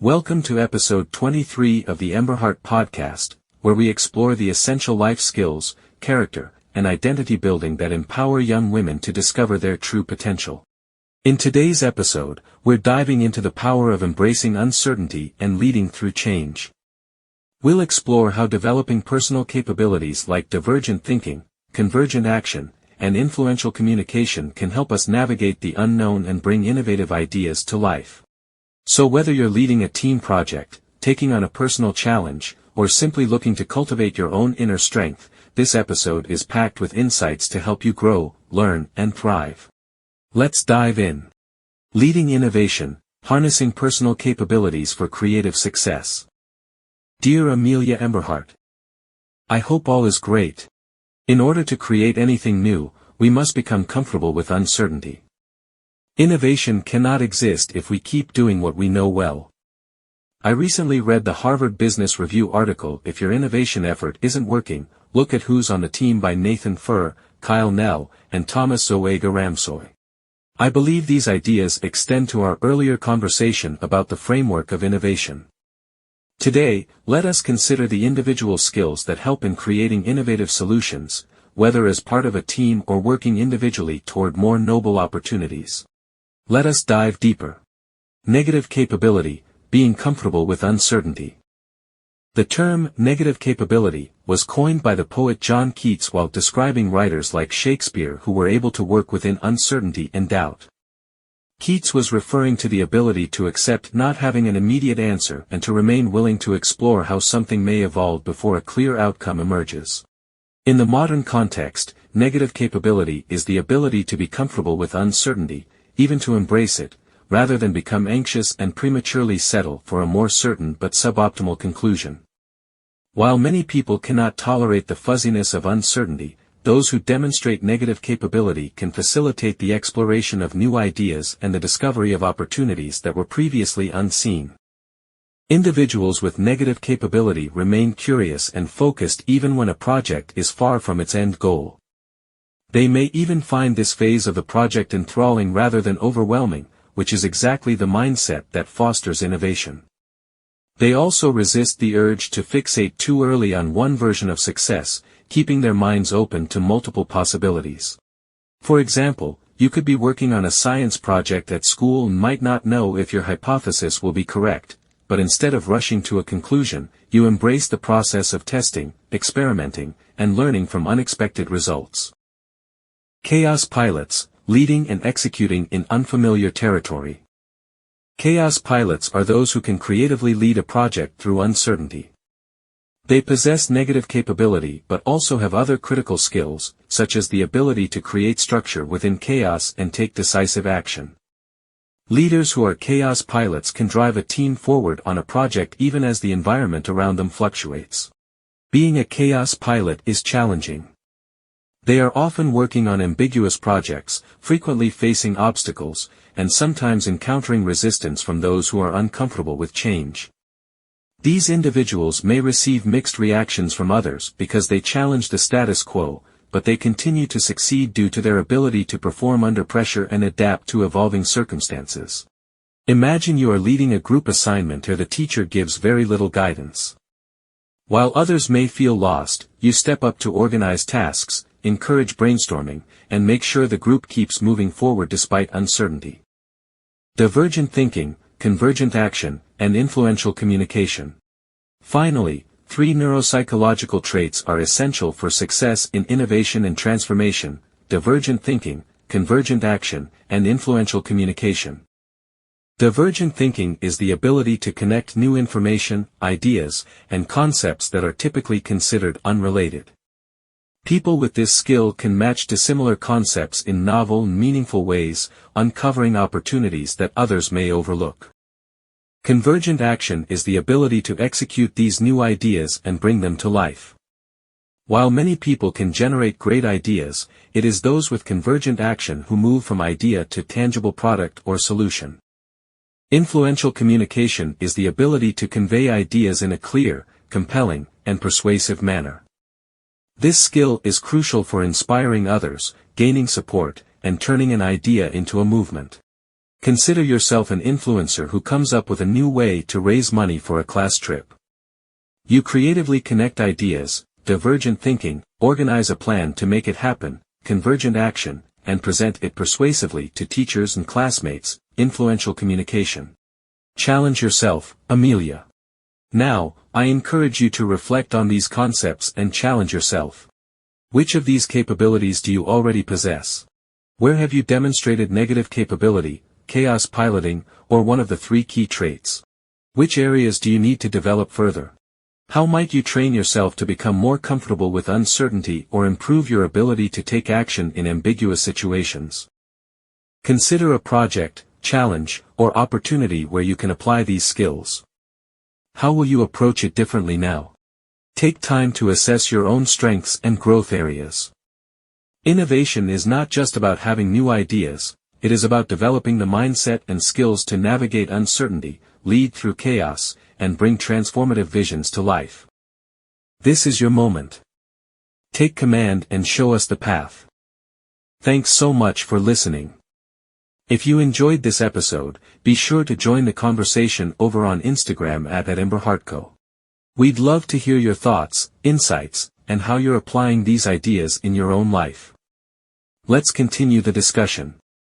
Welcome to episode 23 of the Emberhart podcast, where we explore the essential life skills, character, and identity building that empower young women to discover their true potential. In today's episode, we're diving into the power of embracing uncertainty and leading through change. We'll explore how developing personal capabilities like divergent thinking, convergent action, and influential communication can help us navigate the unknown and bring innovative ideas to life. So whether you're leading a team project, taking on a personal challenge, or simply looking to cultivate your own inner strength, this episode is packed with insights to help you grow, learn, and thrive. Let's dive in. Leading innovation, harnessing personal capabilities for creative success. Dear Amelia Emberhart, I hope all is great. In order to create anything new, we must become comfortable with uncertainty. Innovation cannot exist if we keep doing what we know well. I recently read the Harvard Business Review article "If Your Innovation Effort Isn't Working, Look at Who's on the Team" by Nathan Furr, Kyle Nell, and Thomas Zoëga Ramsøy. I believe these ideas extend to our earlier conversation about the framework of innovation. Today, let us consider the individual skills that help in creating innovative solutions, whether as part of a team or working individually toward more noble opportunities. Let us dive deeper. Negative capability, being comfortable with uncertainty. The term negative capability was coined by the poet John Keats while describing writers like Shakespeare who were able to work within uncertainty and doubt. Keats was referring to the ability to accept not having an immediate answer and to remain willing to explore how something may evolve before a clear outcome emerges. In the modern context, negative capability is the ability to be comfortable with uncertainty, even to embrace it, rather than become anxious and prematurely settle for a more certain but suboptimal conclusion. While many people cannot tolerate the fuzziness of uncertainty, those who demonstrate negative capability can facilitate the exploration of new ideas and the discovery of opportunities that were previously unseen. Individuals with negative capability remain curious and focused even when a project is far from its end goal. They may even find this phase of the project enthralling rather than overwhelming, which is exactly the mindset that fosters innovation. They also resist the urge to fixate too early on one version of success, keeping their minds open to multiple possibilities. For example, you could be working on a science project at school and might not know if your hypothesis will be correct, but instead of rushing to a conclusion, you embrace the process of testing, experimenting, and learning from unexpected results. Chaos pilots, leading and executing in unfamiliar territory. Chaos pilots are those who can creatively lead a project through uncertainty. They possess negative capability but also have other critical skills, such as the ability to create structure within chaos and take decisive action. Leaders who are chaos pilots can drive a team forward on a project even as the environment around them fluctuates. Being a chaos pilot is challenging. They are often working on ambiguous projects, frequently facing obstacles, and sometimes encountering resistance from those who are uncomfortable with change. These individuals may receive mixed reactions from others because they challenge the status quo, but they continue to succeed due to their ability to perform under pressure and adapt to evolving circumstances. Imagine you are leading a group assignment where the teacher gives very little guidance. While others may feel lost, you step up to organize tasks, encourage brainstorming, and make sure the group keeps moving forward despite uncertainty. Divergent thinking, convergent action, and influential communication. Finally, 3 neuropsychological traits are essential for success in innovation and transformation: divergent thinking, convergent action, and influential communication. Divergent thinking is the ability to connect new information, ideas, and concepts that are typically considered unrelated. People with this skill can match dissimilar concepts in novel and meaningful ways, uncovering opportunities that others may overlook. Convergent action is the ability to execute these new ideas and bring them to life. While many people can generate great ideas, it is those with convergent action who move from idea to tangible product or solution. Influential communication is the ability to convey ideas in a clear, compelling, and persuasive manner. This skill is crucial for inspiring others, gaining support, and turning an idea into a movement. Consider yourself an influencer who comes up with a new way to raise money for a class trip. You creatively connect ideas, divergent thinking, organize a plan to make it happen, convergent action, and present it persuasively to teachers and classmates, influential communication. Challenge yourself, Amelia. Now, I encourage you to reflect on these concepts and challenge yourself. Which of these capabilities do you already possess? Where have you demonstrated negative capability, chaos piloting, or one of the 3 key traits? Which areas do you need to develop further? How might you train yourself to become more comfortable with uncertainty or improve your ability to take action in ambiguous situations? Consider a project, challenge, or opportunity where you can apply these skills. How will you approach it differently now? Take time to assess your own strengths and growth areas. Innovation is not just about having new ideas, it is about developing the mindset and skills to navigate uncertainty, lead through chaos, and bring transformative visions to life. This is your moment. Take command and show us the path. Thanks so much for listening. If you enjoyed this episode, be sure to join the conversation over on Instagram at @Emberhartco. We'd love to hear your thoughts, insights, and how you're applying these ideas in your own life. Let's continue the discussion.